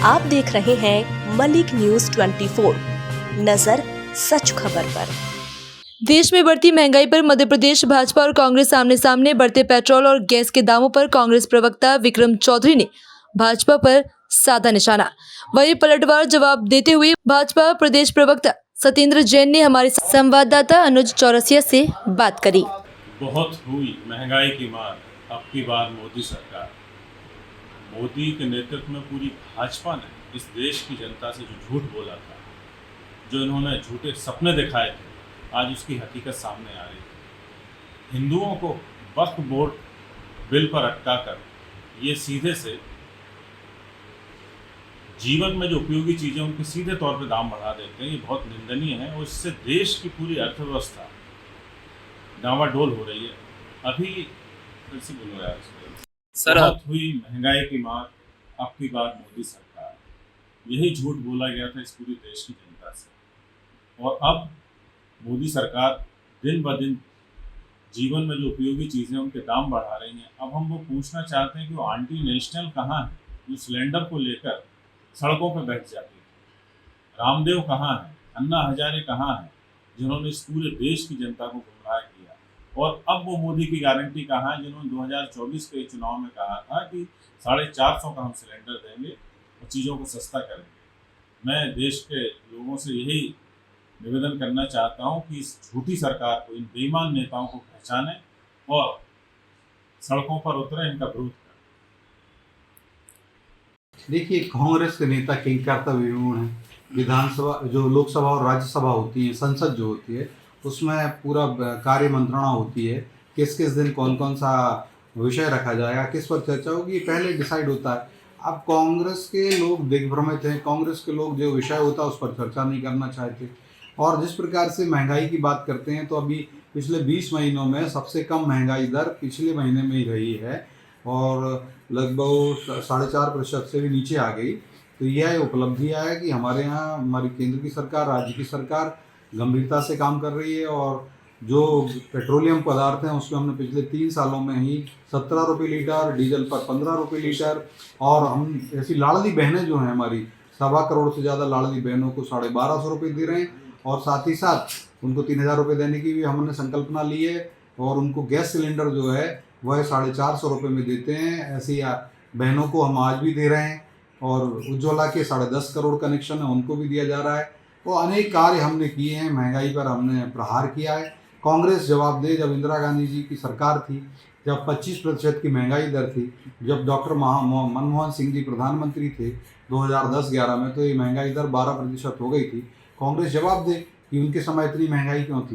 आप देख रहे हैं मलिक न्यूज 24, नजर सच खबर पर। देश में बढ़ती महंगाई पर मध्य प्रदेश भाजपा और कांग्रेस आमने सामने। बढ़ते पेट्रोल और गैस के दामों पर कांग्रेस प्रवक्ता विक्रम चौधरी ने भाजपा पर साधा निशाना। वही पलटवार जवाब देते हुए भाजपा प्रदेश प्रवक्ता सत्येंद्र जैन ने हमारे संवाददाता अनुज चौरसिया से बात करी। बहुत हुई महंगाई की मार, अब की बार मोदी सरकार। मोदी के नेतृत्व में पूरी भाजपा ने इस देश की जनता से जो झूठ बोला था, जो इन्होंने झूठे सपने दिखाए थे, आज उसकी हकीकत सामने आ रही है। हिंदुओं को वक्फ बोर्ड बिल पर अटका कर ये सीधे से जीवन में जो उपयोगी चीज़ें उनके सीधे तौर पर दाम बढ़ा देते हैं, ये बहुत निंदनीय है और इससे देश की पूरी अर्थव्यवस्था डामाडोल हो रही है। अभी फिर से बोलो यार, बहुत हुई महंगाई की मार, अब की बार मोदी सरकार। यही झूठ बोला गया था इस पूरी देश की जनता से, और अब मोदी सरकार दिन ब दिन जीवन में जो उपयोगी चीज़ें उनके दाम बढ़ा रही हैं। अब हम वो पूछना चाहते हैं कि वो आंटी नेशनल कहाँ है, जो सिलेंडर को लेकर सड़कों पर बैठ जाती है। रामदेव कहाँ है, अन्ना हजारे कहाँ है, जिन्होंने इस पूरे देश की जनता को गुमराह किया। और अब वो मोदी की गारंटी कहाँ है, जिन्होंने 2024 के चुनाव में कहा था कि 450 का हम सिलेंडर देंगे और चीज़ों को सस्ता करेंगे। मैं देश के लोगों से यही निवेदन करना चाहता हूँ कि इस झूठी सरकार को, इन बेईमान नेताओं को पहचानें और सड़कों पर उतरें, इनका विरोध करें। देखिए, कांग्रेस के नेता किंग विमूढ़ हैं। विधानसभा, जो लोकसभा और राज्यसभा होती है, संसद जो होती है, उसमें पूरा कार्य मंत्रणा होती है। किस किस दिन कौन कौन सा विषय रखा जाएगा, किस पर चर्चा होगी, ये पहले डिसाइड होता है। अब कांग्रेस के लोग दिग्भ्रमित हैं। कांग्रेस के लोग जो विषय होता है उस पर चर्चा नहीं करना चाहते। और जिस प्रकार से महंगाई की बात करते हैं, तो अभी पिछले 20 महीनों में सबसे कम महंगाई दर पिछले महीने में ही रही है और लगभग 4.5% से भी नीचे आ गई। तो यह उपलब्धि है कि हमारे यहाँ हमारी केंद्र की सरकार, राज्य की सरकार गंभीरता से काम कर रही है। और जो पेट्रोलियम पदार्थ हैं उसमें हमने पिछले 3 सालों में ही 17 रुपये लीटर, डीजल पर 15 रुपये लीटर, और हम ऐसी लाडली बहनें जो हैं हमारी 1.25 करोड़ से ज़्यादा लाडली बहनों को 1250 रुपये दे रहे हैं। और साथ ही साथ उनको 3000 रुपये देने की भी हमने संकल्पना ली है। और उनको गैस सिलेंडर जो है वह 450 रुपये में देते हैं। ऐसी बहनों को हम आज भी दे रहे हैं। और उज्ज्वला के 10.5 करोड़ कनेक्शन है, उनको भी दिया जा रहा है। तो अनेक कार्य हमने किए हैं, महंगाई पर हमने प्रहार किया है। कांग्रेस जवाब दे, जब इंदिरा गांधी जी की सरकार थी, जब 25% की महंगाई दर थी, जब डॉक्टर मनमोहन सिंह जी प्रधानमंत्री थे 2010-11 में, तो ये महंगाई दर 12% हो गई थी। कांग्रेस जवाब दे कि उनके समय इतनी महंगाई क्यों थी।